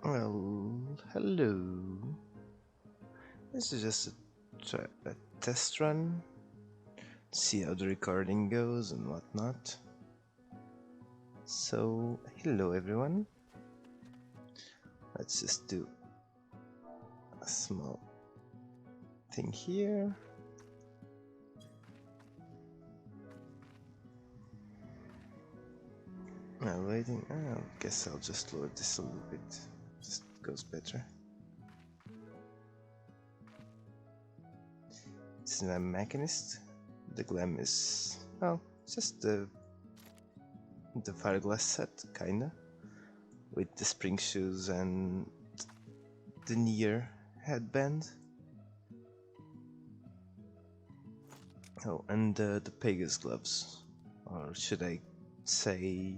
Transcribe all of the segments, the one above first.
Well, hello. This is just a test run. See how the recording goes and whatnot. So, hello everyone. Let's just do a small thing here. Now waiting. I guess I'll just lower this a little bit. Just goes better. This is my Machinist. The glam is, well, just the fiberglass set, kinda, with the spring shoes and the near headband. Oh, and the Pegasus gloves, or should I say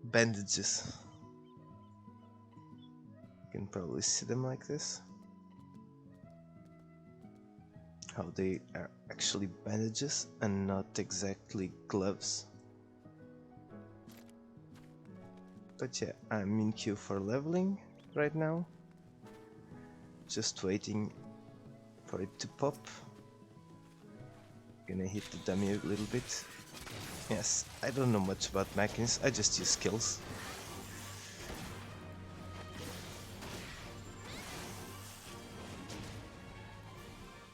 bandages. You can probably see them like this. How they are actually bandages and not exactly gloves. But yeah, I'm in queue for leveling right now. Just waiting for it to pop. Gonna hit the dummy a little bit. Yes, I don't know much about Machinist, I just use skills.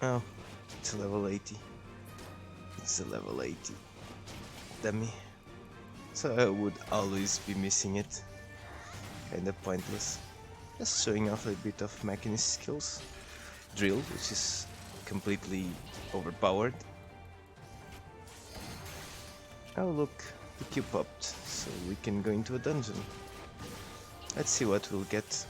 Oh, it's a level 80. It's a level 80 dummy. So I would always be missing it. Kinda pointless. Just showing off a bit of Machinist skills. Drill, which is completely overpowered. Oh look, the queue popped, so we can go into a dungeon. Let's see what we'll get.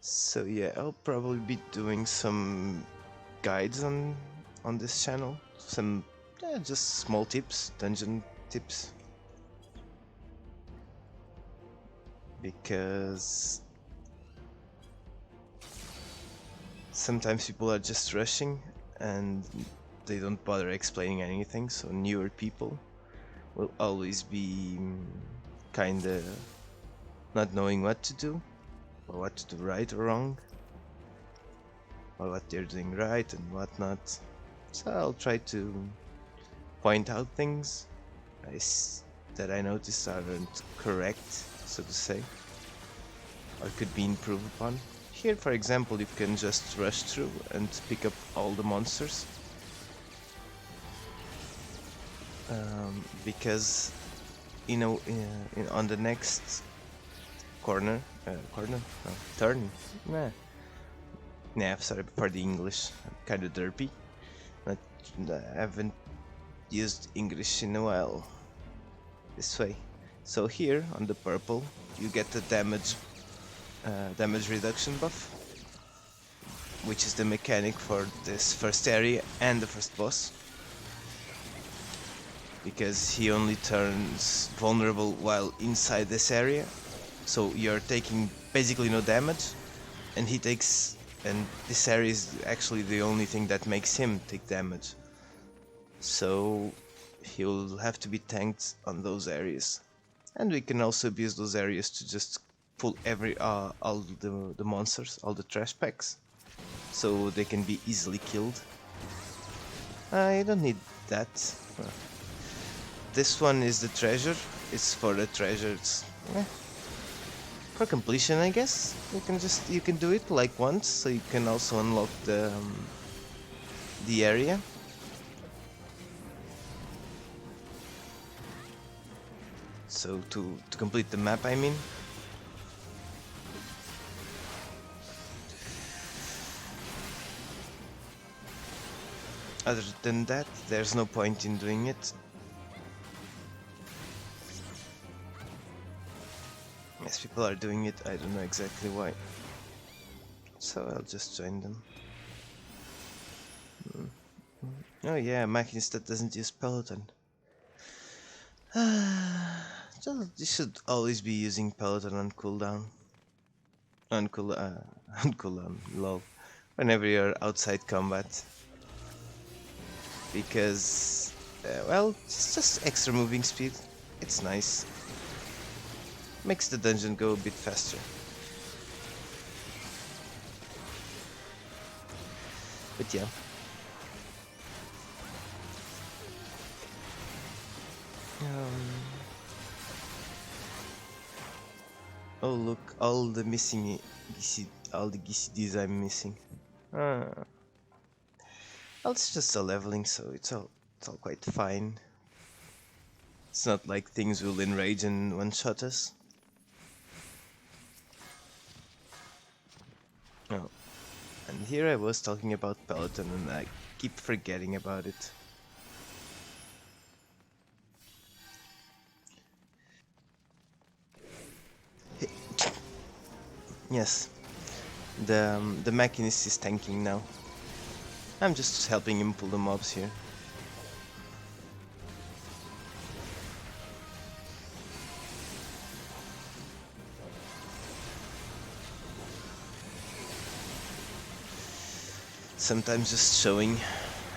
So yeah, I'll probably be doing some guides on this channel. Some just small tips, dungeon tips. Because sometimes people are just rushing and they don't bother explaining anything, so newer people will always be kinda not knowing what to do, or what to do right or wrong, or what they're doing right and whatnot. So I'll try to point out things that I noticed aren't correct, so to say, or could be improved upon. Here, for example, you can just rush through and pick up all the monsters. Because, you know, on the next turn. Nah, sorry for the English. I'm kind of derpy. I haven't used English in a while. This way. So here on the purple, you get the damage reduction buff, which is the mechanic for this first area and the first boss. Because he only turns vulnerable while inside this area, so you're taking basically no damage, and he takes, and this area is actually the only thing that makes him take damage, so he'll have to be tanked on those areas. And we can also abuse those areas to just pull all the monsters, all the trash packs, so they can be easily killed. I don't need that. This one is the treasure. It's for the treasures. For completion, I guess. You can do it like once, so you can also unlock the area. So to complete the map, I mean. Other than that, there's no point in doing it. Yes, people are doing it, I don't know exactly why. So I'll just join them. Oh yeah, Machinist that doesn't use Peloton. You should always be using Peloton on cooldown. On cooldown, lol. Whenever you're outside combat. because, well, it's just extra moving speed. It's nice. Makes the dungeon go a bit faster. But yeah. Oh look, all the missing all the GCDs I'm missing. Well, it's just a leveling, so it's all quite fine. It's not like things will enrage and one-shot us. Oh, and here I was talking about Peloton and I keep forgetting about it. Yes, the Machinist is tanking now. I'm just helping him pull the mobs here. Sometimes just showing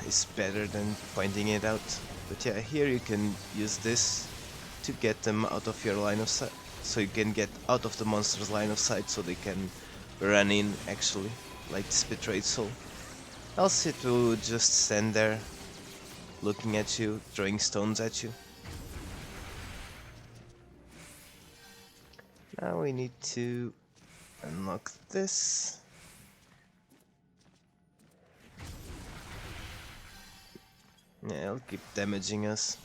is better than pointing it out. But yeah, here you can use this to get them out of your line of sight. So you can get out of the monster's line of sight so they can run in actually, like this betrayed soul. Else it will just stand there looking at you, throwing stones at you. Now we need to unlock this. Yeah, it'll keep damaging us.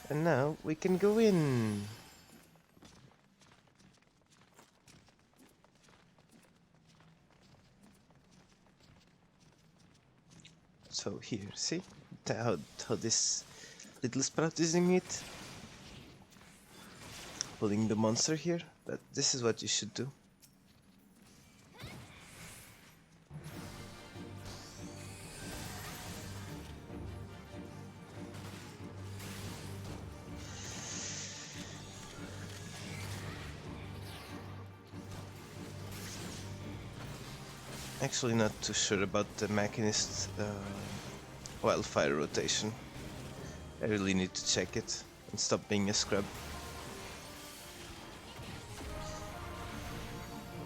And now we can go in. So here, see how this little sprout is doing it? Pulling the monster here. This is what you should do. Actually not too sure about the Machinist wildfire rotation. I really need to check it and stop being a scrub.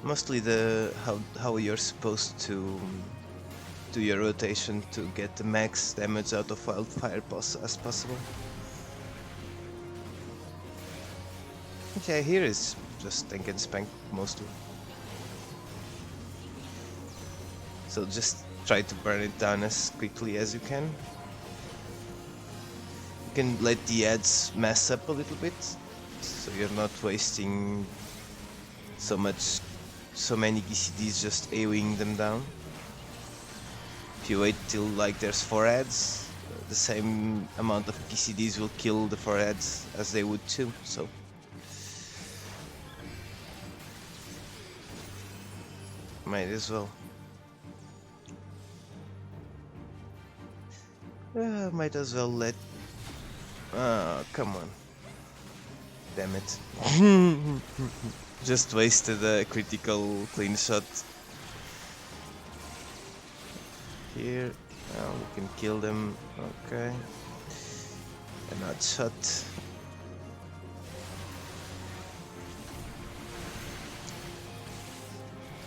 Mostly how you're supposed to do your rotation to get the max damage out of wildfire as possible. Okay, here is just tank and spank mostly. So just try to burn it down as quickly as you can. You can let the ads mess up a little bit, so you're not wasting so many GCDs just AoEing them down. If you wait till like there's 4 ads, the same amount of GCDs will kill the 4 ads as they would too, so. Might as well. Might as well let... Oh, come on. Damn it. Just wasted a critical clean shot. Here. Now we can kill them. Okay. An odd shot.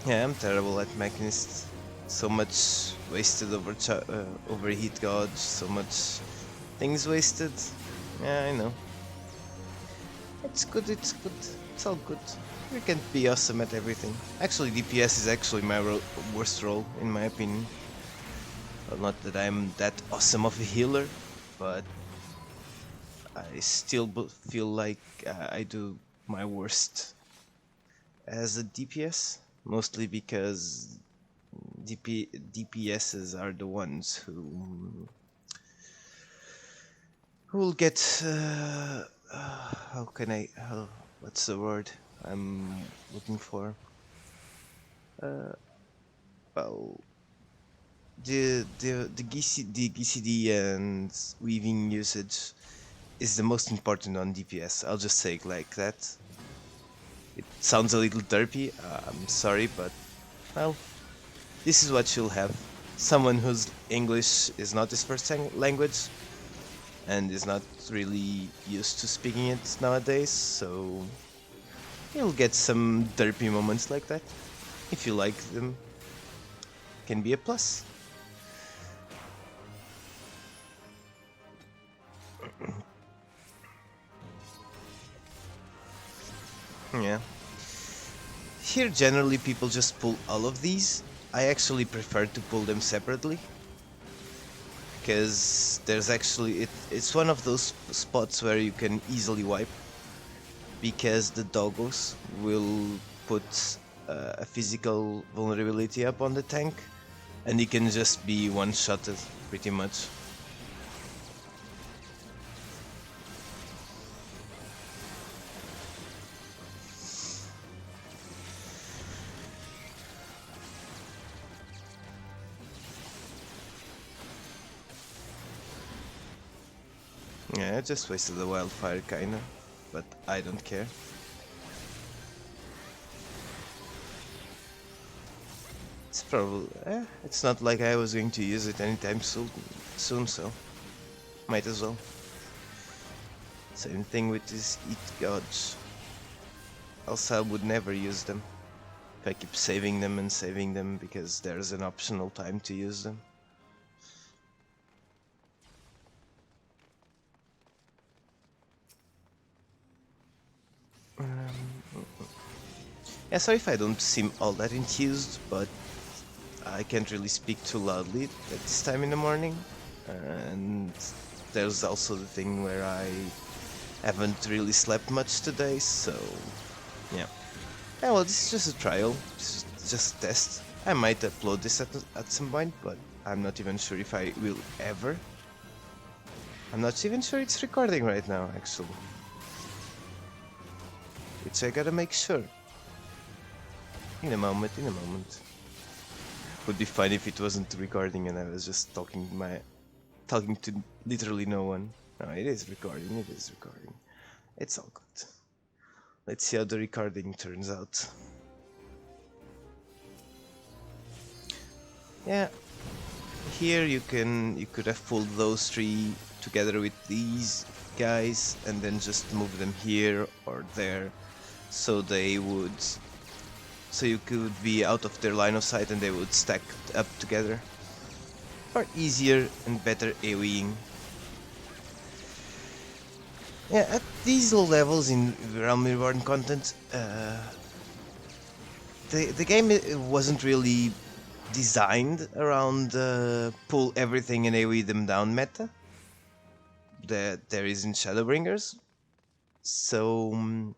Yeah, I'm terrible at Machinist. So much wasted overheat gauge, so much things wasted. Yeah, I know. It's good, it's good. It's all good. We can't be awesome at everything. Actually, DPS is actually my worst role, in my opinion. Well, not that I'm that awesome of a healer, but I still feel like I do my worst as a DPS. Mostly because DPSs are the ones who will get what's the word I'm looking for? Well, the GCD and weaving usage is the most important on DPS. I'll just say it like that. It sounds a little derpy. I'm sorry, but well, this is what you'll have. someone whose English is not his first language and is not really used to speaking it nowadays, so you'll get some derpy moments like that. If you like them, can be a plus. Yeah. Here generally people just pull all of these. I actually prefer to pull them separately, because there's actually it's one of those spots where you can easily wipe, because the doggos will put a physical vulnerability up on the tank, and he can just be one-shotted pretty much. Yeah, I just wasted the wildfire kinda, but I don't care. It's probably it's not like I was going to use it anytime soon, so might as well. Same thing with these eat gods. Else I would never use them. If I keep saving them and saving them because there's an optional time to use them. Yeah, sorry if I don't seem all that enthused, but I can't really speak too loudly at this time in the morning. And there's also the thing where I haven't really slept much today, so yeah. Yeah, well, this is just a trial, just a test. I might upload this at some point, but I'm not even sure if I will ever. I'm not even sure it's recording right now, actually. Which I gotta make sure. In a moment, in a moment. Would be fine if it wasn't recording and I was just talking to literally no one. No, it is recording, it is recording. It's all good. Let's see how the recording turns out. Yeah. Here you could have pulled those three together with these guys and then just move them here or there, so they would, so you could be out of their line of sight and they would stack up together for easier and better AoEing. Yeah, at these low levels in Realm Reborn content, the game wasn't really designed around pull everything and AoE them down meta that there is in Shadowbringers. So,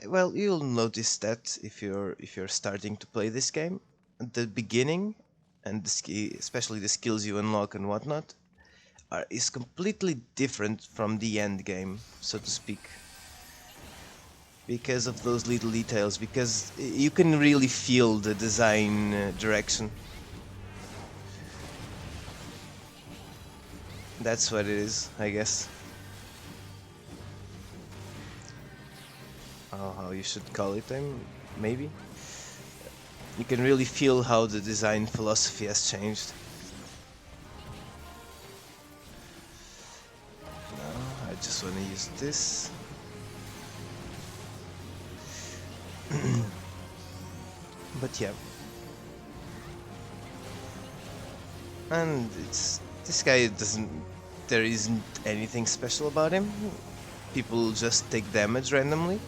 well, you'll notice that if you're starting to play this game, at the beginning, and especially the skills you unlock and whatnot, is completely different from the end game, so to speak. Because of those little details, because you can really feel the design direction. That's what it is, I guess. How you should call it, maybe. You can really feel how the design philosophy has changed. No, I just want to use this. But yeah. And this guy doesn't, there isn't anything special about him. People just take damage randomly,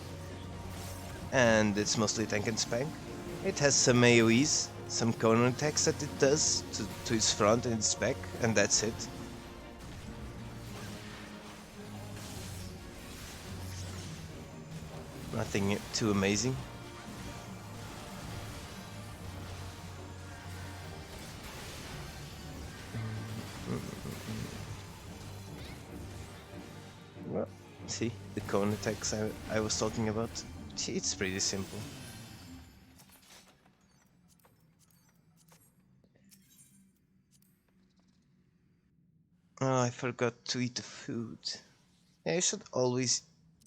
and it's mostly tank and spank. It has some AoEs, some counter attacks that it does to its front and its back, and that's it. Nothing too amazing. Well, see, the cone attacks I was talking about. It's pretty simple. Oh, I forgot to eat the food. Yeah, you should always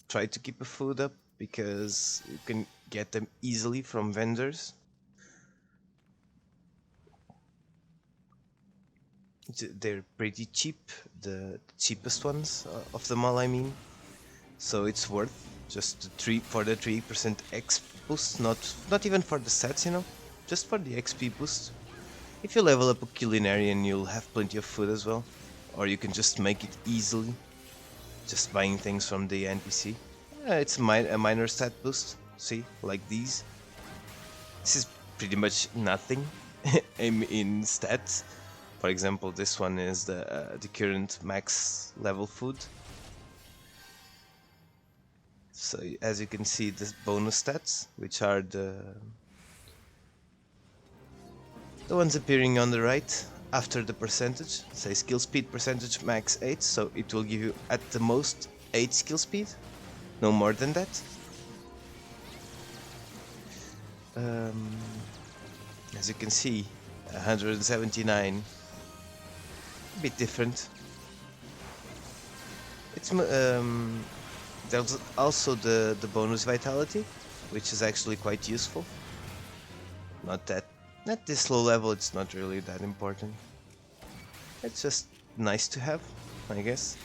try to keep a food up, because you can get them easily from vendors. They're pretty cheap, the cheapest ones of them all, I mean. So it's worth just the 3% X boost, not even for the stats, you know, just for the XP boost. If you level up a culinarian, you'll have plenty of food as well, or you can just make it easily, just buying things from the NPC. It's a minor stat boost. See, like these. This is pretty much nothing in stats. For example, this one is the current max level food. So as you can see, the bonus stats, which are the ones appearing on the right after the percentage, say skill speed percentage max 8, so it will give you at the most 8 skill speed, no more than that. As you can see, 179, a bit different. It's there's also the bonus vitality, which is actually quite useful. Not that at this low level, it's not really that important. It's just nice to have, I guess.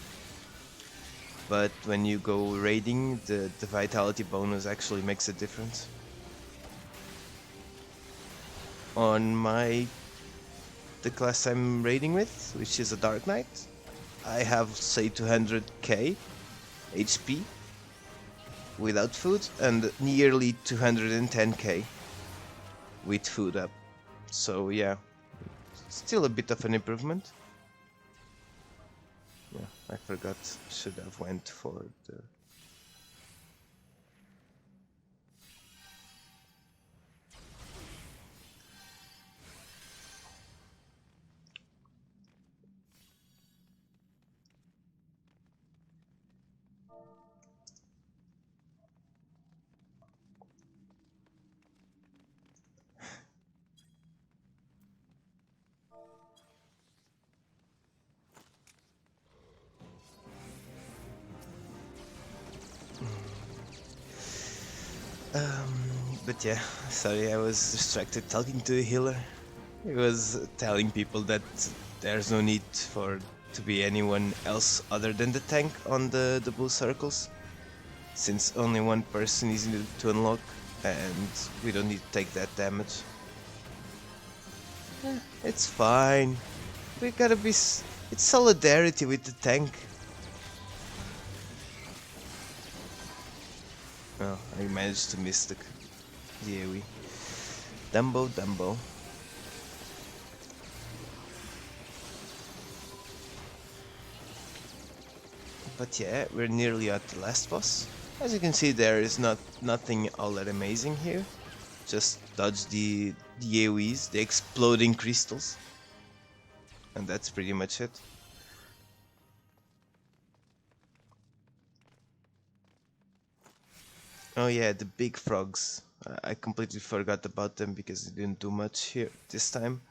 But when you go raiding, the vitality bonus actually makes a difference. On the class I'm raiding with, which is a Dark Knight, I have say 200k HP without food and nearly 210k with food up. So yeah, still a bit of an improvement. Yeah, I forgot, should have went for the... But yeah, sorry, I was distracted talking to a healer. He was telling people that there's no need for to be anyone else other than the tank on the blue circles, since only one person is needed to unlock, and we don't need to take that damage. It's fine. We gotta be... It's solidarity with the tank. Oh, I managed to miss the AoE. Dumbo. But yeah, we're nearly at the last boss. As you can see, there is nothing all that amazing here. Just dodge the AoEs, the exploding crystals. And that's pretty much it. Oh yeah, the big frogs. I completely forgot about them because they didn't do much here this time.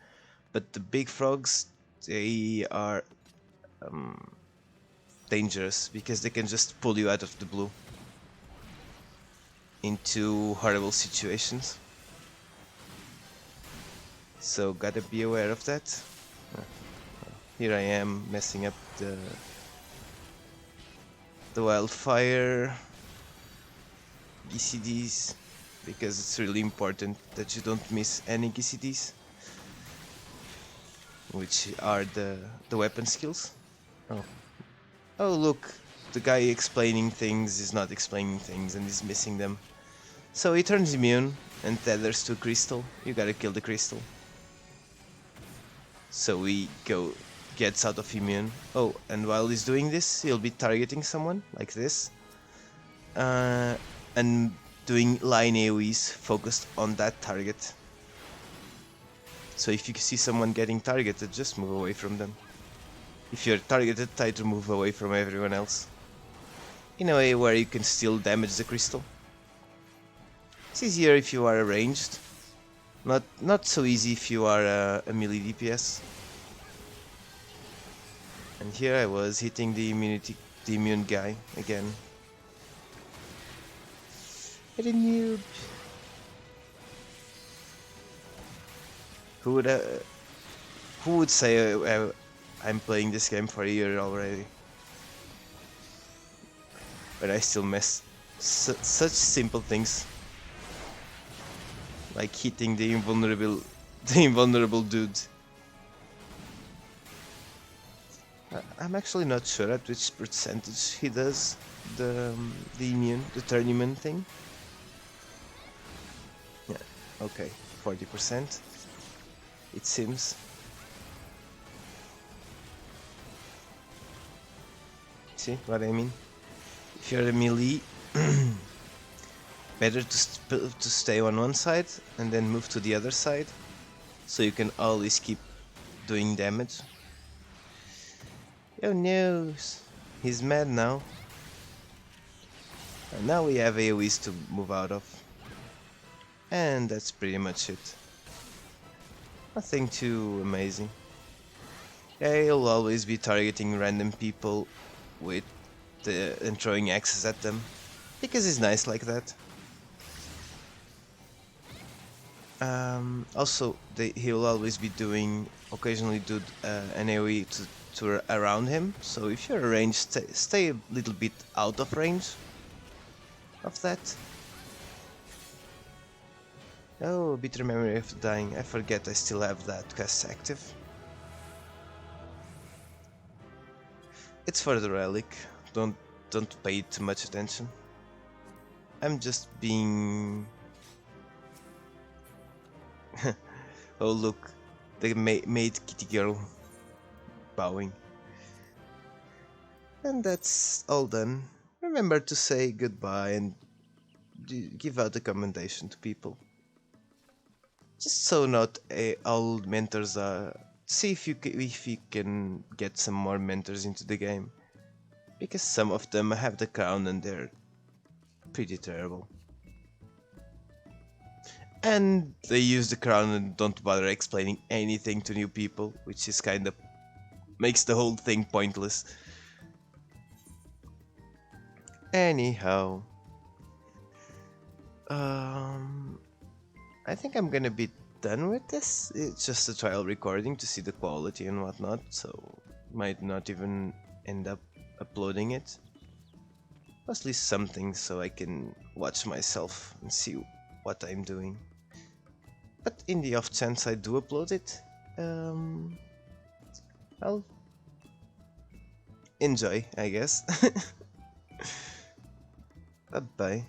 But the big frogs, they are dangerous because they can just pull you out of the blue into horrible situations. So gotta be aware of that. Here I am messing up the wildfire GCDs because it's really important that you don't miss any GCDs, which are the weapon skills. Oh look, the guy explaining things is not explaining things and is missing them. So he turns immune and tethers to a crystal. You gotta kill the crystal. So he gets out of immune. Oh, and while he's doing this, he'll be targeting someone like this. And doing line AoEs focused on that target. So if you see someone getting targeted, just move away from them. If you're targeted, try to move away from everyone else. In a way where you can still damage the crystal. It's easier if you are ranged. Not so easy if you are a melee DPS. And here I was hitting the immune guy again. What a noob. Who would say I'm playing this game for a year already, but I still miss such simple things like hitting the invulnerable, the invulnerable dude. I'm actually not sure at which percentage he does the immune, the turn immune thing. Yeah, okay, 40%. It seems. See what I mean? If you're a melee, better to stay on one side and then move to the other side, so you can always keep doing damage. Oh no, he's mad now. And now we have AoEs to move out of. And that's pretty much it. Nothing too amazing. Yeah, he'll always be targeting random people with and throwing axes at them, because he's nice like that. Also, he'll always be occasionally do an AoE to around him, so if you're ranged, stay a little bit out of range of that. Oh, bitter memory of dying. I forget I still have that quest active. It's for the relic. Don't pay too much attention. I'm just being... Oh look, the maid kitty girl bowing. And that's all done. Remember to say goodbye and give out a commendation to people. Just so not all mentors are... See if you can get some more mentors into the game. Because some of them have the crown and they're pretty terrible. And they use the crown and don't bother explaining anything to new people, which is kind of makes the whole thing pointless. Anyhow, I think I'm gonna be done with this. It's just a trial recording to see the quality and whatnot, so might not even end up uploading it. At least something so I can watch myself and see what I'm doing. But in the off chance I do upload it, I'll enjoy, I guess. Bye bye.